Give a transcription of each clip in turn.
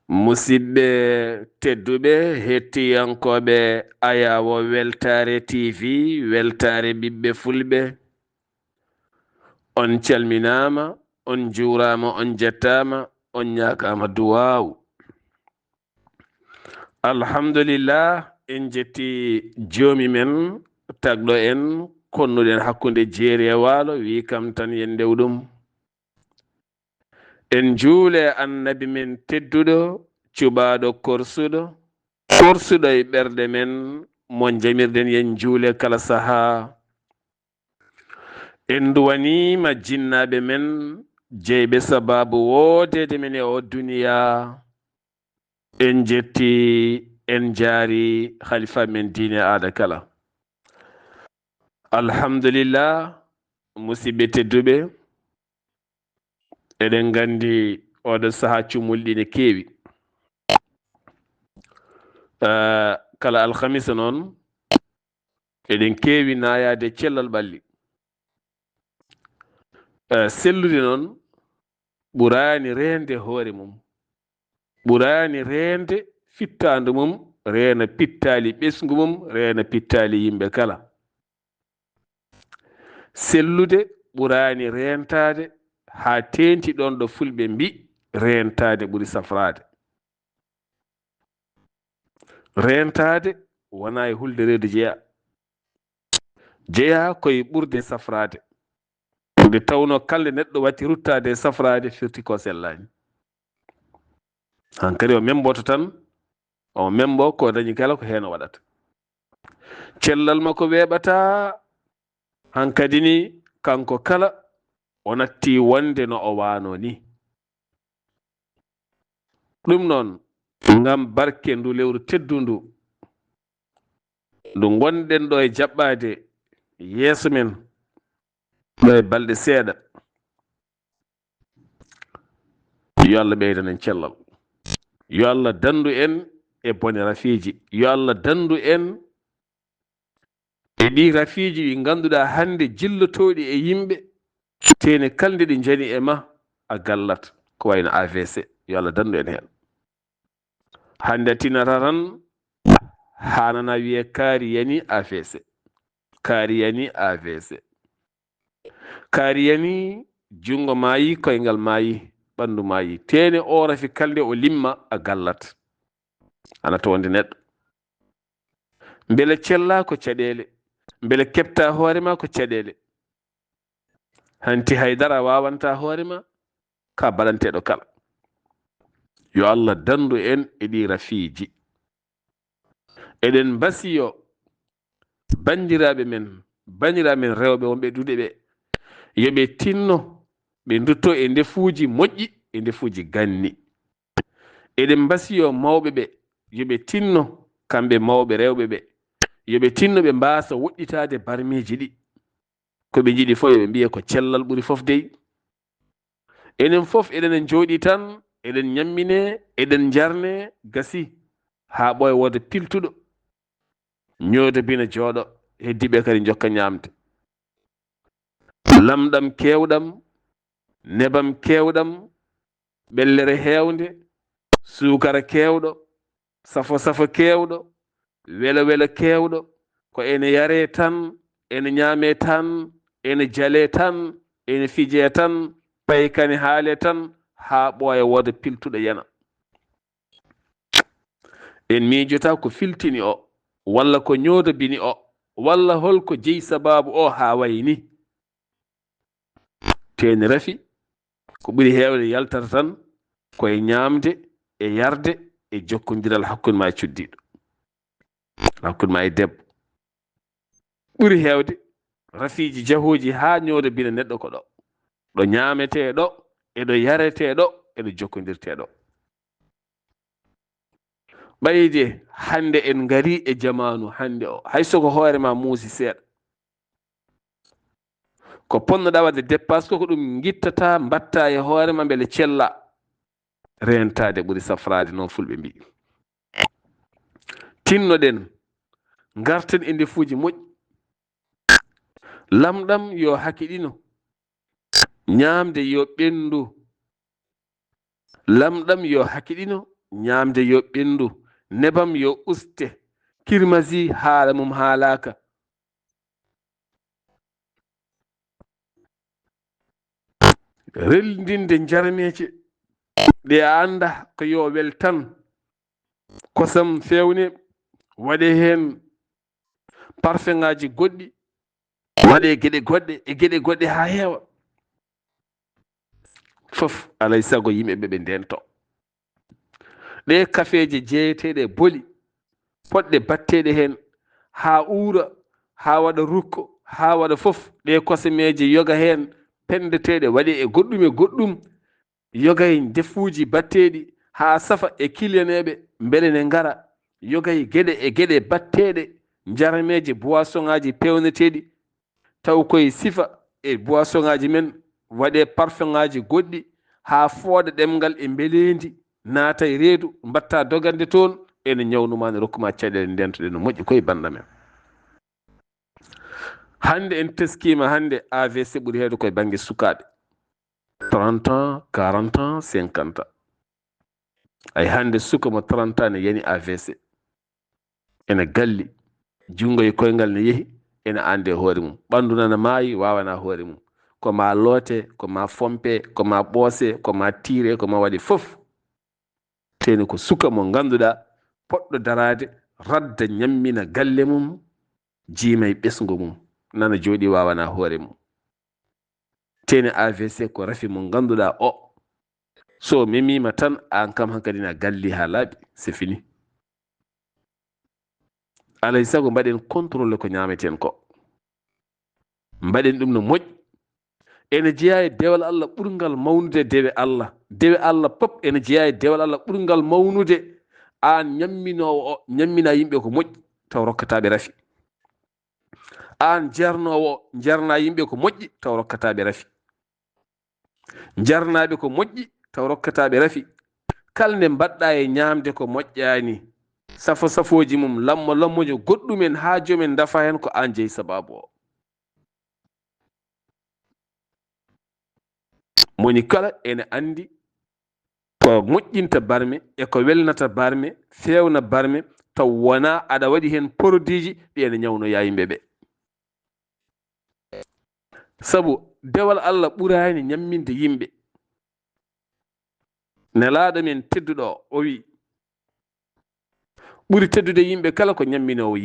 musidɓe tedduɓe hettiyankoɓe Ayawo Weltare TV weltare ɓiɓɓe fulɓe, on calminama, on juurama, on jettama, on ñaagama duwawu. Alhamdulillah, en jetti joomi men tagɗo en konnuɗen hakkunde jeeri e waalo, wi kam tan yen ndewɗum. En juule annabi men tedduɗo cuɓaɗo korsuɗo e ɓerɗe men mo jamirɗen yen juule kala saha. En duwanima jinnaɓe men jeyɓe sababu wodede men e o duniya. En jetti en jaari khalifa men diine aada kala. Alhamdulillah, musidɓe tedduɓe, eɗen gandi oɗo saha cumulɗi ne keewi. Kala alhamisa noon eɗen keewi nayade cellal ɓalli. Sellude noon ɓurani rende hoore mum, ɓurani rende fittandu mum, reena pittali ɓesgu mum, reena pittali yimɓe kala. Sellude ɓurani rentade ha tenti ɗon ɗo fulɓe mbi rentade ɓuri safrade. Rentade wona e hulde reedu jeeya koye ɓurde safrade. Nde tawno kalde neɗɗo watti ruttade safrade firti ko sellani. Hankkadi o memboto tan, o membo ko dañi kala ko hen o waɗata. Cellal makko weeɓata, hankkadi ni kanko kala o natti wonde no o wano ni. Ɗum noon ngam barke ndu lewru teddundu ndu gonɗen ɗo e jaɓɓade yeeso men ɗo e balɗe seeɗa, yo Allah ɓeydan en cellal, yo Allah dandu en e bone rafiji, yo Allah dandu en e ɗi rafiji ɗi ganduɗa hande jillotoɗi e yimɓe tene kalde ɗi jani e ma a gallat, ko wayno AVC. Yo Allah dandu en hen. Hande tinata tan hanana wiye kaari yani AVC, kaari yani AVC, kaari yani jungo maayi, koyngal maayi, ɓandu maayi, tene o rafi kalde o limma a gallat, ana to wonde neɗɗo. Beele cella ko caɗele, beele kepta hoorema ko caɗele. Hanti haydara wawanta hoorema ka baɗanteɗo kala. Yo Allah dandu en e ɗi rafiji. Eɗen mbasiyo bandiraɓe men, baniraɓe men rewɓe wonɓe duuɗe ɓe, yoɓe tinno ɓe dutto e ndefuuji moƴƴi e ndefuuji ganni. Eɗen mbasiyo mawɓe ɓe yoɓe tinno, kamɓe mawɓe rewɓe ɓe, yoɓe tinno ɓe mbasa woɗɗitade barmiji ɗi. Ko ɓe jiiɗi fof yoɓe mbiye ko cellal ɓuri fof dey. Enen fof eɗen jooɗi tan eɗen ñammine, eɗen jarne, gasi ha ɓooya wooda piltuɗo ñoodo bina jooɗo, heddiɓe kadi jokka ñamde. Lamɗam kewɗam, nebam kewɗam, ɓellere hewnde, sukara kewɗo, safo kewɗo, welo kewɗo, ko ene yare tan, ene ñaame tan, ene jale tan, ene fije tan, paykane haale tan, ha ɓooya wooda piltuɗo yana. En miijota ko filtini o, walla ko ñoodo bini o, walla holko jeyi sababu o ha wayni. Teni rafi ko ɓuri heewde yaltata tan koye ñaamde e yarde e jokkodiral hakkude ma e cuddiɗo, hakkude ma e debbo. Ɓuri heewde rafiji jahoji ha ñoodo bina neɗɗo ko ɗo ñaameteɗo, eɗo yareteɗo, eɗo jokkodirteɗo. ɓayde hande en ngari e jamanu hande o, haysoko hoorema muusi seeɗa, ko ponnoɗa wadde dépasse ko ɗum guittata mbatta e hoorema beele cella. Rentade ɓuri safrade, noon fulɓe mbi. Tinnoɗen garten e ndefuuji moƴƴi. Lamɗam yo hakkiɗino, ñaamde yo ɓendu. Lamɗam yo hakkiɗino, ñamde yo ɓendu nebam yo uste kirmasi haala mum haalaka reldinde jarmeje ɗe a anda ko yo wel tan kosam fewne waɗe hen parfum ngaji goɗɗi waɗe geɗe goɗɗe e geɗe goɗɗe ha heewa fof alay sago yimɓeɓe ɓe ndento ɗe kafeje jeeyeteɗe boli poɗɗe batteɗe hen ha uura ha waɗa rukko ha waɗa fof ɗe kosameje yoga hen pendeteɗe waɗi e goɗɗum yogay defuji batteɗi ha safa e kilyaneɓe beele ne ngara yogay gueɗe e gueɗe batteɗe jarameje boisson ngaji pewneteɗi taw koye sifa e boisson ngaji men waɗe parfum ngaji goɗɗi ha fooɗa ɗemgal e beelendi naata e reedu mbatta dogande toon ene ñawnuma ne rokkuma caɗele ndentoɗe no moƴƴi koye banda men hande en teskima hande AVC ɓuuri heewde koye banggue sukaɓe 30 ans 40 ans 50 ans ay hande suka mo 30 ans ne yani AVC ene galli jungo e koyngal ne yeehi ene ande hoore mum ɓandu nana maayi wawana hoore mum ko ma loote ko ma fompe ko ma ɓoose ko ma tiire ko ma waɗi fof teni ko suka mo ganduɗa poɗɗo darade radda ñammina galle mum jiima e ɓesgu mum nana jooɗi wawana hoore mum teni AVC ko rafi mo ganduɗa o so memima tan an kam hankkadi na galli ha laaɓi c'est fini alay sago mbaɗen contrôle ko ñameten ko mbaɗen ɗum no moƴƴi ene jeeya e dewal Allah ɓurgal mawnude dewe Allah pop ene jeeya e dewal Allah ɓurgal mawnude an ñamminowo o ñammina yimɓe ko moƴƴi taw rokkataɓe rafi an jarnowo o jarna yimɓe ko moƴƴi taw rokkataɓe rafi jarnaɓe ko moƴƴi taw rokkataɓe rafi kala nde mbaɗɗa e ñamde ko moƴƴani safoji mum lammojo goɗɗumen ha jomen dafa hen ko an jeeyi sababu o moni kala ene andi ko moƴƴinta barme e ko welnata barme fewna barme taw wona aɗa waɗi hen produit ji ɗi ene ñawnoya yimɓeɓe saabu dewal Allah ɓurani ñamminde yimɓe nelaɗo men tedduɗo o wi ɓuri teddude yimɓe kala ko ñamminowo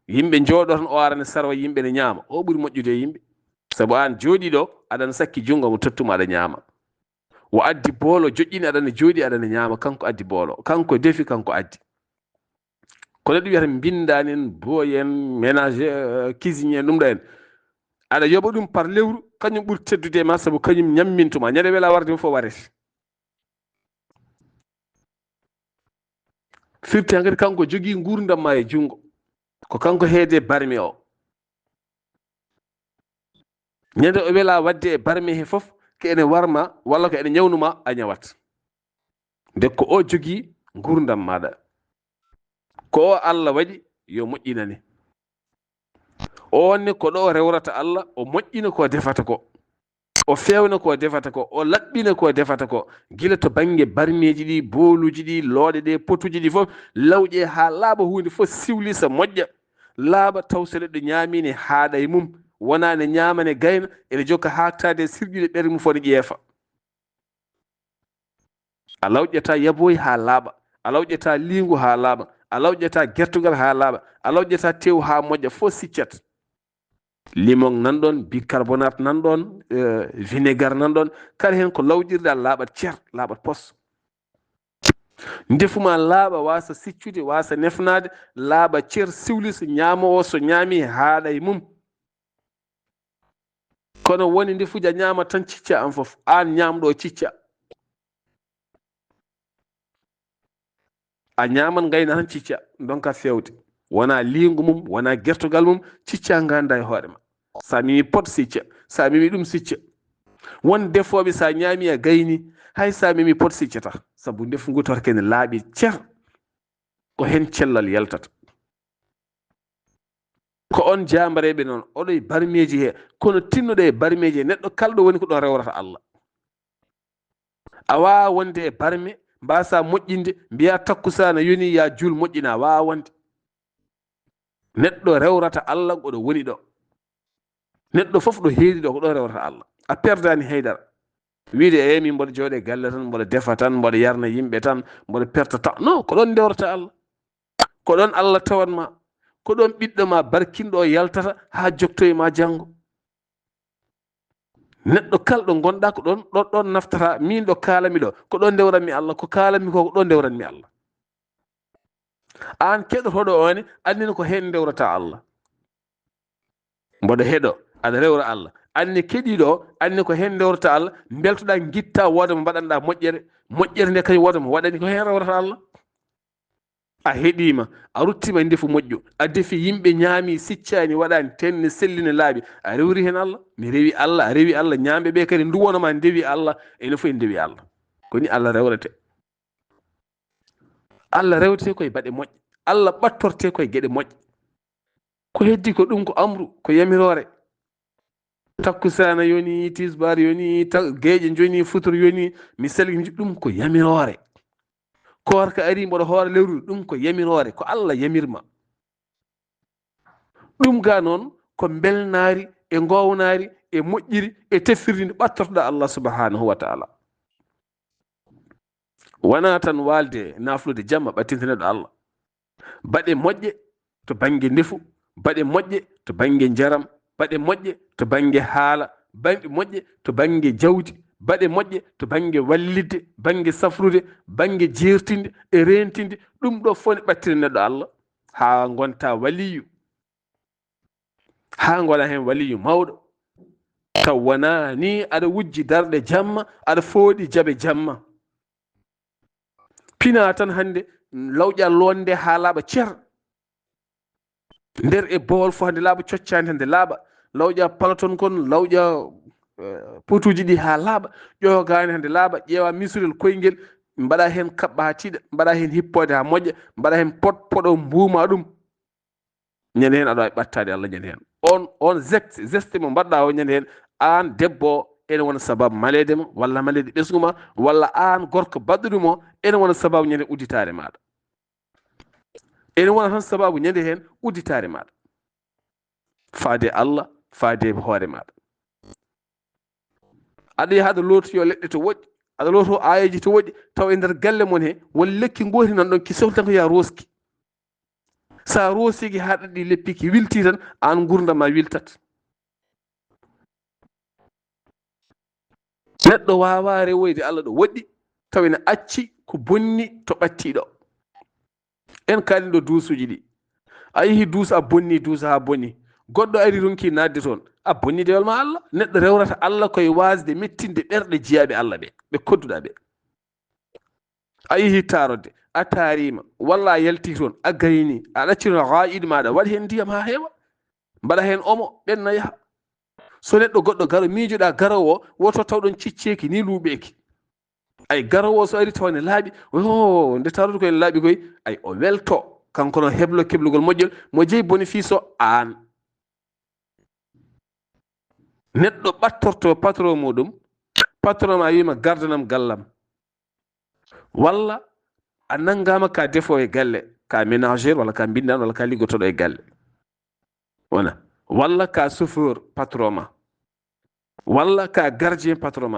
yimɓe jooɗoton o arane sarwa yimɓe ne ñaama o ɓuri moƴƴude yimɓe saabu an jooɗiɗo aɗana sakki jungo mo tottuma aɗa ñaama o addi boolo joƴƴini aɗana jooɗi aɗana ñaama kanko addi boolo kanko defi kanko addi kono ɗum wiyata mbindani en booyen ménage cuisinier ɗum ɗo en aɗa yoɓa ɗum par lewru kañum ɓuri teddude ma saabu kañum ñammintuma ñande wela warde fof warete firti hankkadi kanko jogui gurdam ma e jungo ko kanko heede barme o ñande o wela wadde e barme he fof ko ene warma walla ko ene ñawnuma a ñawat nde ko o jogui gurdam maɗa ko o Allah waɗi yo moƴƴinane o wonne ko ɗo rewrata Allah o moƴƴina ko defata ko o fewna ko defata ko o laɓɓina ko defata ko gila to banggue barmeji ɗi booluji ɗi looɗe ɗe potuji ɗi fof lawƴe ha laaɓa hunde fof siwlisa moƴƴa laaɓa taw so neɗɗo ñamine haaɗa e mum wona ne ñamane gayna ene jokka hattade sirƴude ɓerde mum fo ne ƴeefa a lawƴata yaboyi ha laaɓa a lawƴata lingu ha laaɓa a lawƴata gertugal ha laaɓa a lawƴata tew ha moƴƴa fof siccat limon nan ɗon bicarbonate nan ɗon vinaigre nan ɗon kala hen ko lawƴirɗa laaɓat ceer laaɓat pos ndefuma laaɓa wasa siccude wasa nefnade laaɓa ceer siwlisa ñamowo so ñaami haaɗa e mum kono woni ndefuji a ñama tan cicca an fof an ñamɗo cicca a ñaman gayna tan cicca donka fewde wona lingu mum wona gertogal mum cicca ganda e hoore ma sa mimi pot sicca sa mimi ɗum sicca won defoɓe sa ñaami a gayni hay sa mimi pot siccata saabu ndefu ngu tawata kene laaɓi ceer ko hen cellal yaltata ko on jambareɓe noon oɗo e barmeji he kono tinnuɗo e barmeji he neɗɗo kalɗo woni ko ɗon rewrata Allah a wawa wonde e barme mbasa moƴƴinde mbiya takkusana yoni ya juul moƴƴina wawande. Neɗɗo rewrata Allah oɗo woni ɗo, neɗɗo fof ɗo heedi ɗo ko ɗo rewrata Allah. A perdani haydara wiide min mboɗo jooɗe galle tan mboɗo defa tan mboɗo yarna yimɓe tan mboɗo perta tan. Non, ko ɗon ndewrata Allah, ko ɗon Allah tawanma, ko ɗon ɓiɗɗo ma barkinɗo o yaltata ha joktoye ma janngo. Neɗɗo kalɗo gonɗa ko ɗon naftata. Min ɗo kalami ɗo ko ɗon ndewranmi Allah, ko kalami ko ɗon ndewranmi Allah. An keɗotoɗo one andini ko hen ndewrata Allah. Mboɗo heɗo aɗa rewra Allah, anni keɗiɗo anni ko hen ndewrata Allah. Beltoɗa gitta woda mo mbaɗanɗa moƴƴere nde kañum woda mo waɗani ko hen rewrata Allah. A heɗima a ruttima ndefu moƴƴo, a defi yimɓe ñaami siccani waɗani tenni sellini laaɓi, a rewri hen Allah. Mi rewi Allah, a rewi Allah. ñamɓe ɓe kadi nduwonoma ndewi Allah, ene fof en ndewi Allah. Koni Allah rewrete, Allah rewte koye baɗe moƴƴe, Allah ɓattorte koye geɗe moƴƴe. Ko heddi ko ɗum ko amru, ko yamirore. Takkusana yoni, tisbar yoni, geeƴe joni, futur yoni, mi salgini ɗum ko yamirore. Korka ari mboɗo hoore lewru ɗum ko yamirore, ko Allah yamirma. ɗum ga noon ko belnaari e ngownaari e moƴƴiri e teffirdi ndi ɓattortoɗa Allah subhanahu wa taala. Wona tan walde naflude jamma ɓattintaneɗo Allah. Baɗe moƴƴe to bange ndefu, baɗe moƴƴe to bange njaram, baɗe moƴƴe to bange haala, baɗe moƴƴe to bange jawdi, baɗe moƴƴe to bange wallidde, bange safrude, bange jertinde e rentinde. ɗum ɗo fof ne ɓattira neɗɗo Allah ha gonta waliyu, ha gona hen waliyu mawɗo. Taw wona ni aɗa wujji darɗe jamma, aɗa fooɗi jaɓe jamma. Pina tan hande lawƴa londe ha laaɓa cer, nder e bool fo hande laaɓa coccani hande laaɓa, lawƴa palaton kon, lawƴa potuji ɗi ha laaɓa, ƴogani hande laaɓa, ƴeewa misurel koyngel mbaɗa hen kaɓɓa ha tiiɗa, mbaɗa hen hippode ha moƴƴa, mbaɗa hen poɗo mbuma ɗum. ñande hen aɗa wawi ɓattade Allah ñande hen on geste mo mbaɗɗa o ñande hen an debbo ene wona sababu maledema walla malede ɓesguma, walla an gorko badɗuɗumo ene wona sababu ñande udditare maɗa, ene wona tan sababu ñande hen udditare maɗa, faade Allah, faade hoore maɗa. aɗa yaha aɗa lotoyo leɗɗe to woɗɗi, aɗa loto ayeji to woɗɗi, taw e nder galle mon he won lekki goti nan ɗon ki sohli tan ko ya roski. sa rosiki ha ɗaɗɗi leppiki wilti tan an gurdam ma wiltat. neɗɗo wawa rewoyde Allah ɗo woɗɗi taw ene acci ko bonni to ɓattiɗo. en kalin ɗo duusuji ɗi, a yeehi duusa a bonni duusa ha bonni, goɗɗo ari ronki nadde toon, a bonni dewal ma Allah. neɗɗo rewrata Allah koye wasde mettinde ɓerɗe jiyaɓe Allah ɓe kodduɗa ɓe. a yeehi tarodde a taarima walla a yalti toon a gayni a ɗaccino gaiɗo maɗa waɗi hen ndiyam ha heewa, mbaɗa hen omo ɓenna yaha. so neɗɗo goɗɗo garo miijoɗa garowo o woto taw ɗon cicceki ni luuɓeki, ay garowo o so ari taw ne laaɓi, nde tarude koyene laaɓi koy, ay o welto kanko no heblo keblugol moƴƴol mo jeeyi bénéfice o an. neɗɗo ɓattorto patron muɗum, patron ma wima gardanam gallam, walla a nanngama ka defo e galle, ka ménagére walla ka bindan walla ka liggotoɗo e galle wona, walla ka chauffeur patron ma, walla ka gardien patron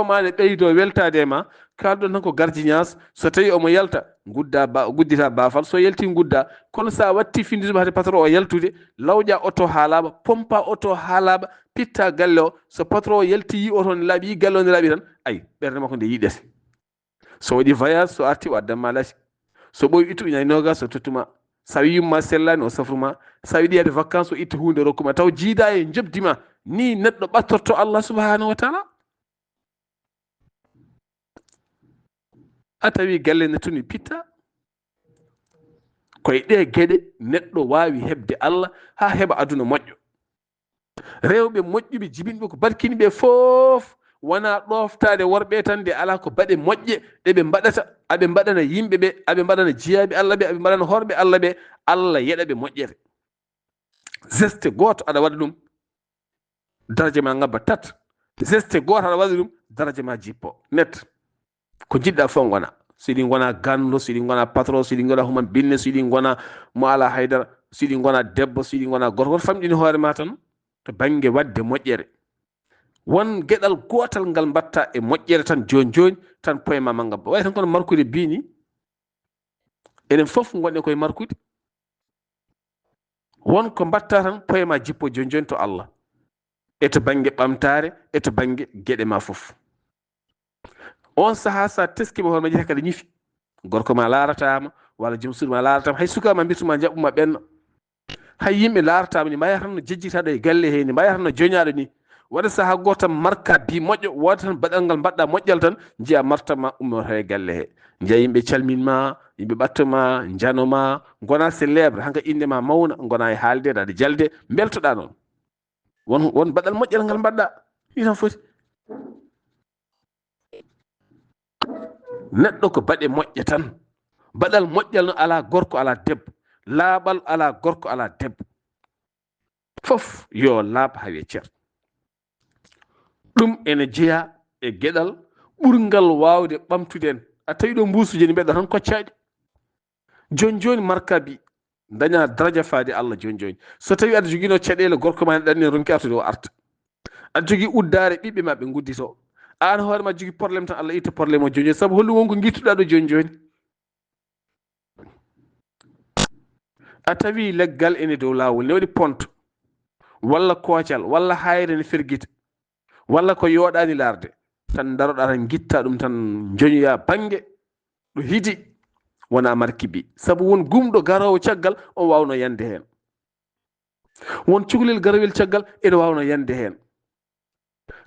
ma ne ɓeydo weltade ma, kalɗon tan ko gardiñas. so tawi omo yalta guddita bafal, so yalti gudda. kono sa watti findituma hade patron o yaltude, lawƴa auto ha laaɓa, pompa auto ha laaɓa, pitta galle o. so patron o yalti yi auto ne laaɓi, yi galle o ne laaɓi tan, ay ɓerde makko nde yiɗete. so waɗi voyage so arti o addanma lati, so ɓoyi ittu ñayi nogas o tottuma, sa wi yumma sellani o safruma, sa wiɗi yade vacance o itta hunde rokkuma, taw jiida e jobdima. ni neɗɗo ɓattorto Allah subhanahu wa taala. a tawi galle ne tuni pitta. koye ɗe gueɗe neɗɗo wawi hebde Allah ha heɓa aduna moƴƴo. rewɓe moƴƴuɓe jibinɓe ko barkiniɓe foof wona ɗoftade worɓe tan de ala ko baɗe moƴƴe ɗeɓe mbaɗata, aɓe mbaɗana yimɓeɓe, aɓe mbaɗana jiyaɓe Allah ɓe, aɓe mbaɗana horɓe Allah ɓe. Allah yeɗaɓe moƴƴere. geste goto aɗa waɗa ɗum, daraja ma ngabba tat. geste goto aɗa waɗa ɗum, daraja ma jippo net. ko jiɗɗa fof gona. so ɗi gona ganndo, so ɗi gona patron, so ɗi gona human binne, so ɗi gona mo ala haydara, so ɗi gona debbo, so ɗi gona gorko, famɗini hoore ma tan to banggue wadde moƴƴere. won gueɗal gotal ngal mbatta e moƴƴere tan joni joni tan poyema manga way tan kono markude bini enen fof gonɗen koye markude. won ko mbatta tan poyema jippo joni joni to Allah e to banggue ɓamtare e to banggue gueɗe ma fof. on saaha sa teskima hoore ma jeyta kada ñifi gorko ma laratama walla joom suudu ma laratama hay sukama mbirtuma jaɓɓuma ɓenno hay yimɓe laratama ni mbaya tan no jejjitaɗo e galle he ni mbaya tan no joñaɗo ni waɗa saaha goto tan marka bi moƴƴo woda tan baɗal ngal mbaɗɗa moƴƴal tan jiya martama ummoto e galle he jiya yimɓe calminma yimɓe ɓattoma janoma gona célèbre hanka indema mawna gona e haalde aɗa jalde beltoɗa noon won baɗal moƴƴal ngal mbaɗɗa ni tan foti. neɗɗo ko baɗe moƴƴe tan baɗal moƴƴal no ala gorko ala debbo laaɓal ala gorko ala debbo fof yo laaɓ hawe ceer. ɗum ene jeeya e gueɗal ɓurgal wawde ɓamtude en a tawi ɗo mbusuje ni mbeɗa tan koccaɗi joni joni marka bi daña daraja faade Allah joni joni so tawi aɗa joguino caɗele gorko ma ɗanni ronki artude o arta aɗa jogui uddare ɓiɓɓe ma ɓe guddito an hoorema jogui probléme tan Allah itta probléme o joni joni saabu hollum wonko guittuɗa ɗo joni joni. a tawi leggal ene dow lawol ne waɗi ponto walla koocal walla hayre ne ferguita walla ko yooɗani larde tan daroɗa tan guitta ɗum tan joñoya banggue ɗo hidi wona markibi saabu won gumɗo garowo caggal on wawno yande hen won cukalel garawel caggal ene wawno yande hen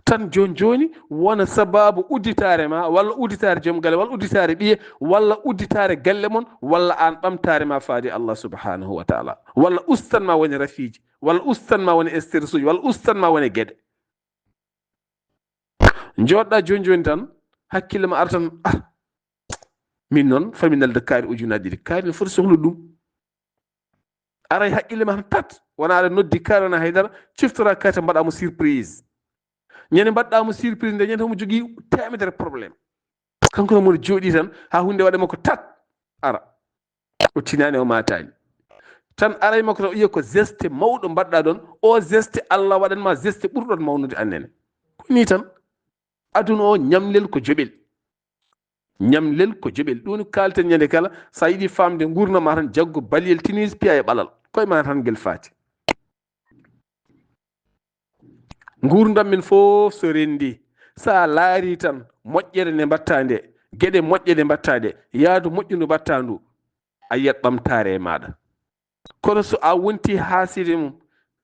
tan joni joni wona sababu udditare ma walla udditare joom galle walla udditare ɓiye walla udditare galle mon walla an ɓamtare ma faade Allah subhanahu wa taala walla ustanma woni rafiji walla ustanma woni stress uji walla ustanma woni gueɗe joɗɗa joni joni tan hakkille ma ara tan min noon fami nelde kaari ujunaji ɗiɗi kaari ne foti sohlude ɗum aray haqqille ma tan tat wona aɗa noddi kaari wona haydara ciftora kaari tan mbaɗamo surprise ñande mbaɗɗamo surprise nde ñande omo jogui temedere probléme kanko no moɗo jooɗi tan ha hunde waɗema ko tat ara o tinani o matani tan aray makko tan o yiya ko geste mawɗo mbaɗɗa ɗon o geste Allah waɗanma geste ɓurɗon mawnude annene ko ni tan aduna o ñamlel ko joɓel ñamlel ko joɓel ɗum kalten ñande kala sa yiɗi famde gurnama tan jaggo baliyel tinise piya e ɓalal koye ma tan guel faati gurdam min fof so rendi sa laari tan moƴƴere nde mbatta nde gueɗe moƴƴe nde mbatta nde yaadu moƴƴu ndu mbatta ndu a yiyat ɓamtare e maɗa kono so a wonti haaside mum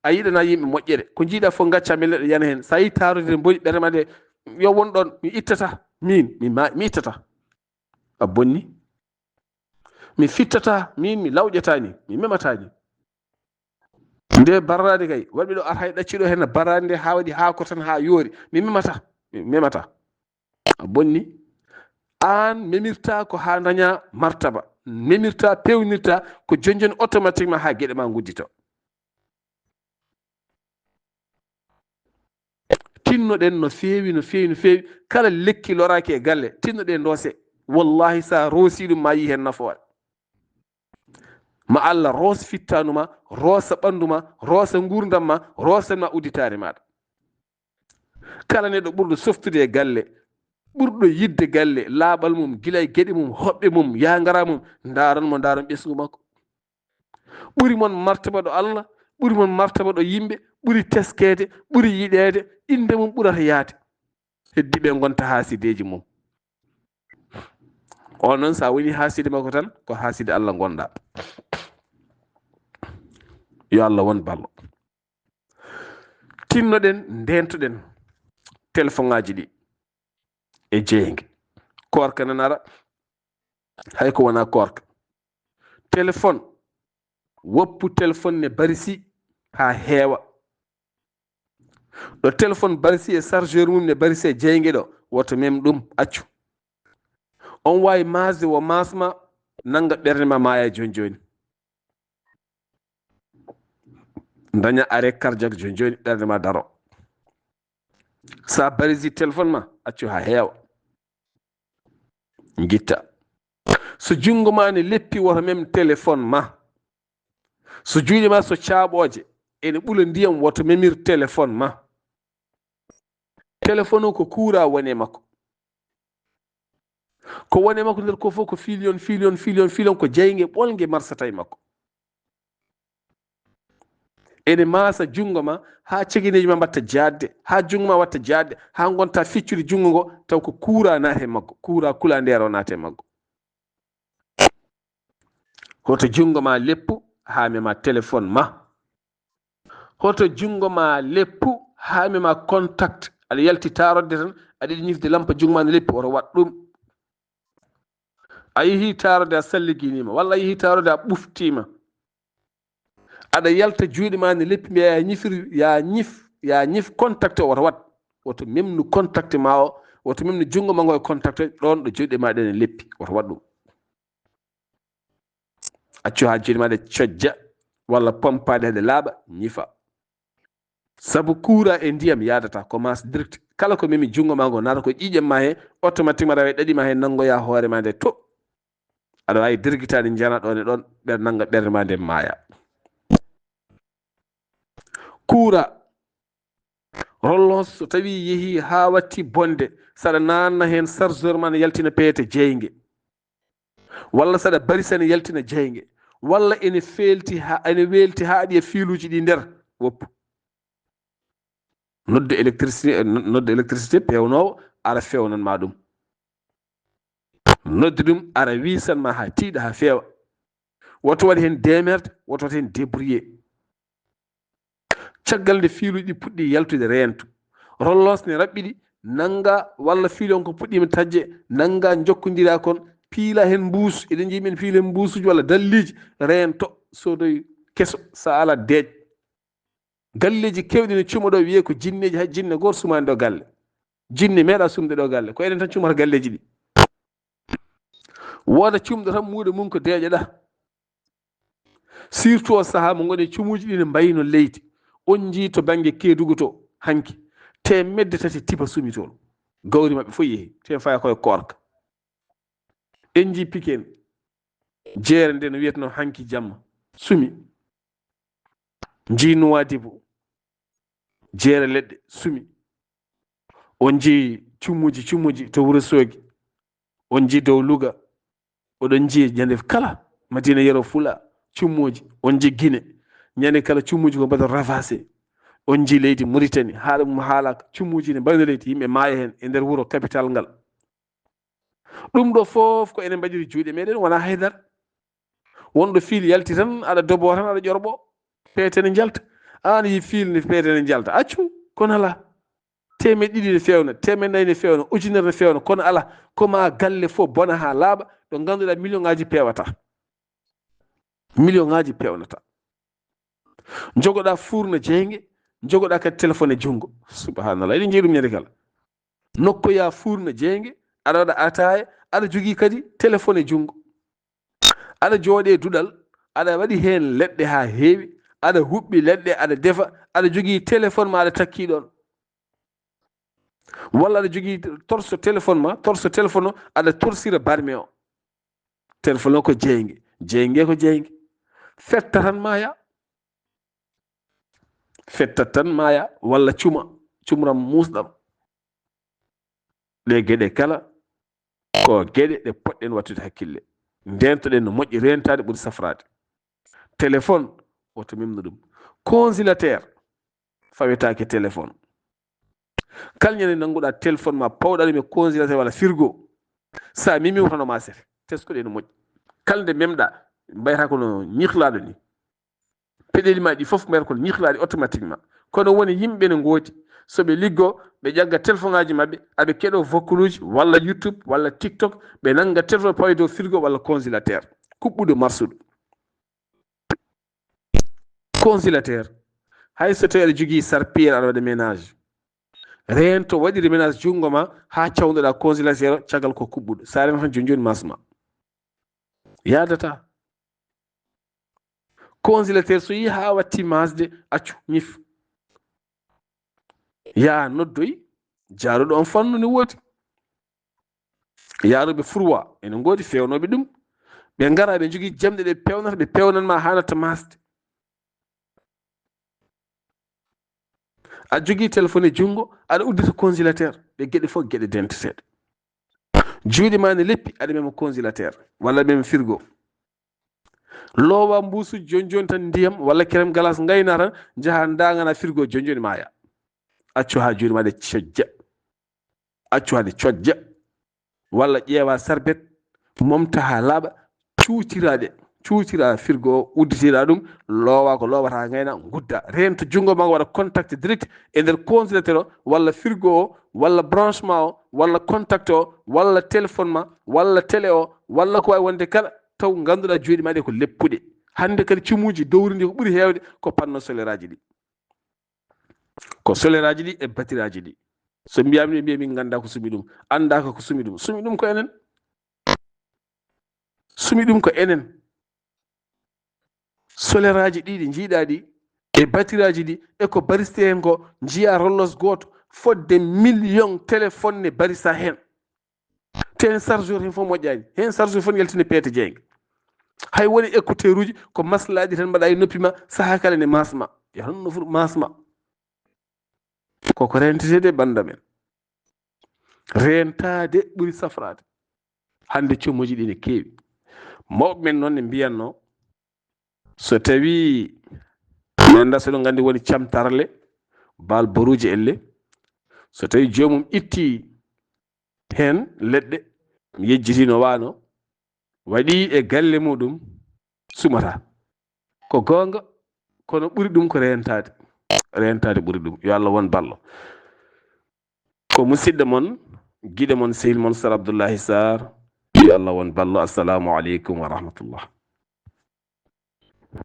a yiɗana yimɓe moƴƴere ko jiiɗa fof gacca mi leɗɗo yana hen sa yi tarude boni ɓerema nde yo won ɗon mi ittata min mi ittata a bonni mi fittata min mi lawƴatani mi mematani nde barrade kay waɗɓe ɗo ar hay ɗacciɗo hen barrade nde ha waɗi haako tan ha yoori mi memata a bonni an memirta ko ha daña martaba memirta pewnirta ko joni joni automatiquement ha gueɗe ma guddito tinnoɗen no feewi no feewi no feewi kala lekki loraki e galle tinnoɗe doose wallahi sa roosi ɗum ma yi hen nafoore ma Allah roos fittanuma roosa ɓanduma roosa gurdam ma roosanma udditare maɗa kala neɗɗo ɓurɗo softude e galle ɓurɗo yidde galle laaɓal mum gila e gueɗe mum hoɓɓe mum yagara mum daranmo daron ɓesgu makko ɓuri mon martaba ɗo Allah ɓuri mon martaba ɗo yimɓe ɓuri teskede ɓuri yiɗede inde mum ɓurata yaade heddiɓe gonta haasideji mum on noon sa woni haaside makko tan ko haaside Allah gonɗa yo Allah won ballo tinnoɗen ndentoɗen téléphone ngaji ɗi e jeeyge korka nanara hay ko wona korka téléphone woppu téléphone ne barisi ha heewa ɗo téléphone barisi e chargeur mum ne barisi e jeeyge ɗo woto mem ɗum accu on wawi masde wo masma nanga ɓerde ma maya joni joni daña arrêt cardiaque joni joni ɓerde ma daro sa barisi téléphone ma accu ha heewa guitta so jungo ma ne leppi woto mem téléphone ma, so juuɗe ma so caaɓooje ene ɓula ndiyam woto memir téléphone ma. téléphone o ko kuura woni e makko, ko woni e makko nder ko fof ko filion ko jeyge ɓolge marsata e makko. ene maasa jungo ma ha cegineji ma mbatta jadde, ha jungo ma watta jadde, ha gonta ficcude jungo ngo taw ko kuura naate e makko, kuura kula ndero naate e makko. hoto jungo ma leppu ha mema téléphone ma, hoto jungo ma leppu ha mema contact, aɗa yalti tarodde tan aɗa yiɗi ñifde lampa jungo ma ne leppi oto wat ɗum. a yeehi tarode a salliginima walla a yeehi tarode a ɓuftima, aɗa yalta juuɗe ma ne leppi mbiya ya ñif contacté o woto wat, woto memnu contacté ma o, woto memnu jungo ma ngo e contacté ɗon ɗo juuɗe ma ɗe ne leppi, woto wat ɗum. accu ha juuɗe ma ɗe cojja walla pompade haɗe laaɓa ñifa, sabu kuura e ndiyam yadata commence direct, kala ko memi jungo ma ngo nata ko ƴiƴam ma he automatiquement aɗa ɗaɗima he nangoya hoore ma nde to aɗa wawi dirguitade jana ɗon e ɗon ɓer nanga ɓerde ma nde maaya. kuura rollon so tawi yeehi ha watti bonde saɗa nanna hen chargeur ma ne yaltina peete jeyge, walla saɗa barisa ne yaltina jeyge, walla ene welti ha ɗi e filuji ɗi nder woppu, nodde électricité pewnowo ara fewnan ma ɗum, nodde ɗum ara wisanma ha tiiɗa ha feewa, woto waɗi hen demerde, woto waɗi hen débrouillé. caggal nde fiiluji ɗi puɗɗi yaltude rento, rollos ne raɓɓiɗi nanga, walla fiilon ko puɗɗima tajje nanga jokkodira kon piila hen mbuus, eɗen jii men piila hen mbuusuji walla dalliji rento sodoy keso sa ala deej. galleji kewɗi ne cuma ɗo wiye ko jinneji, hay jinne goto sumani ɗo galle, jinne meeɗa sumde ɗo galle, ko enen tan cumata galleji ɗi. woda cumɗo tan muuɗe mum ko deeƴoɗa, surtout o saaha mo goni cumuji ɗi ne mbayino leydi. on jii to banggue Kedougou to hanki temedde tati tipa sumi toon, gawri mabɓe fof yeehi ten faya koye korka. en jii Pikine jeere nde no wiyeteno hanki jamma sumi, jii Nouadhibou jeere leɗɗe sumi, on jii cummuji to Wourossogui, on jii dow Louga, oɗon jii ñande kala Madina Yero Fula cummuji, on jii Guinée ñande kala cummuji ko mbaɗa ravasé, on jii leydi Mauritanie haala mum haalaka cummuji ne mbayno leydi, yimɓe maaya hen e nder wuuro capital ngal. ɗum ɗo fof ko enen mbaɗiri juuɗe meɗen wona haydara. wonɗo fiil yalti tan aɗa dobo tan aɗa ƴorɓo peete ne jalta, an yi fiil ne peete ne jalta accu kono ala, temed ɗiɗi ne fewna, temed nayyi ne fewna, ujunere ne fewna, kono ala koma galle fof bona ha laaɓa ɗo ganduɗa million ngaji pewata, million ngaji pewnata. jogoɗa fuurno jeyge, jogoɗa kadi téléphone e jungo, subhanallah, eɗen jii ɗum ñande kala. nokkoya fuurno jeyge, aɗa waɗa ataya, aɗa jogui kadi téléphone e jungo, aɗa jooɗe duɗal, aɗa waɗi hen leɗɗe ha heewi, aɗa huɓɓi leɗɗe, aɗa defa, aɗa jogui téléphone ma aɗa takki ɗon, walla aɗa jogui torso téléphone ma, torso téléphone o aɗa torsira barme o, téléphone o ko jeyge, jeyge ko jeyge, fetta tan maya, fettat tan maya, walla cumram musɗam. ɗe gueɗe kala ko gueɗe ɗe poɗɗen wattude hakkille, ndentoɗen no moƴƴi rentade ɓuuri safrade. téléphone woto memnu ɗum. congélateur fawetake téléphone, kalñane nanguɗa téléphone ma pawɗa ɗum e congélateur walla frigo, sa mimi wotono ma sefe teskoɗe no moƴƴi. kalde memɗa mbayata kono ñihlaɗo ni, peɗeli ma ɗi foof mbayata kono ñihlaɗi automatiquement, kono woni yimɓe ne gooti soɓe liggo ɓe ƴagga téléphone ngaji mabɓe aɓe keɗo vocal uji walla YouTube walla TikTok, ɓe nanga téléphone pawi dow frigo walla congélateur kuɓɓuɗo marsuɗo. congélateur hay so tawi aɗa jogui sarpiyere aɗa waɗa ménage, rento waɗiri ménage jungo ma ha cawdoɗa congélateur o caggal ko kuɓɓuɗo, sa rema tan joni masma yadata. congélateur so yi ha watti masde accu ñif, ya noddoy jaaruɗo on fannu ne woodi, yaaruɓe furwa ene goodi fewnoɓe ɗum, ɓe ngara ɓe jogii jamɗe ɗe pewnata ɓe pewnanma hanata masde. a jogii téléphone e junngo aɗa uddita congélateur ɓe geɗe fof geɗe denteteɗe. juuɗe ma ne leppi aɗa mema congélateur walla mema frigo. loowa mbuusuji joni joni tan ndiyam walla crème glace ngayna tan jaha ndagana frigo joni joni maya. accu ha juuɗe ma ɗe cojja, accu ha ɗe cojja, walla ƴeewa sarbet momta ha laaɓa cuutira frigo o udditiɗa ɗum loowa ko loowata ngayna gudda rento junngo ma waɗa contact direct e nder congélateur o walla frigo o walla branchement o walla contact o walla téléphone ma walla télé o walla ko wawi wonde kala taw ngannduɗa juuɗe ma ɗe ko leppuɗe. hande kadi cumuji dowridi ko ɓuri heewde ko panno solaire aji ɗi, ko solaire aji ɗi e batterie aji ɗi. so mbiyami mbiya min ganda ko sumi ɗum, andaka ko sumi ɗum ko enen, sumi ɗum ko enen. solaire aji ɗi ɗi jiiɗa ɗi e batterie aji ɗi eko bariste hen ko jiya rollos goto fodde million téléphone ne barista hen, te hen chargeur hen fof moƴƴani, hen chargeur fof ne yaltini peete jeyga. hay woni écouteur uji ko maslaɗi tan mbaɗa e noppi ma saaha kala ne masma yahan no fuɗ masma. koko rentete banda men, rentade ɓuri safrade. hande commoji ɗi ne keewi. mawɓe men noon ne mbiyanno so tawi min dasaɗo gandi woni camtarle bal boruji elle, so tawi jomum itti hen leɗɗe mi yejjitino wano waɗi e galle muɗum sumata ko gonga, kono ɓuri ɗum ko rentade ɓuri ɗum. yo Allah won ballo. ko musidɗo mon guiɗo mon sehil mon Sar Abdoullahi Sarr, yo Allah won ballo. assalamu aleykum wa rahmatullah.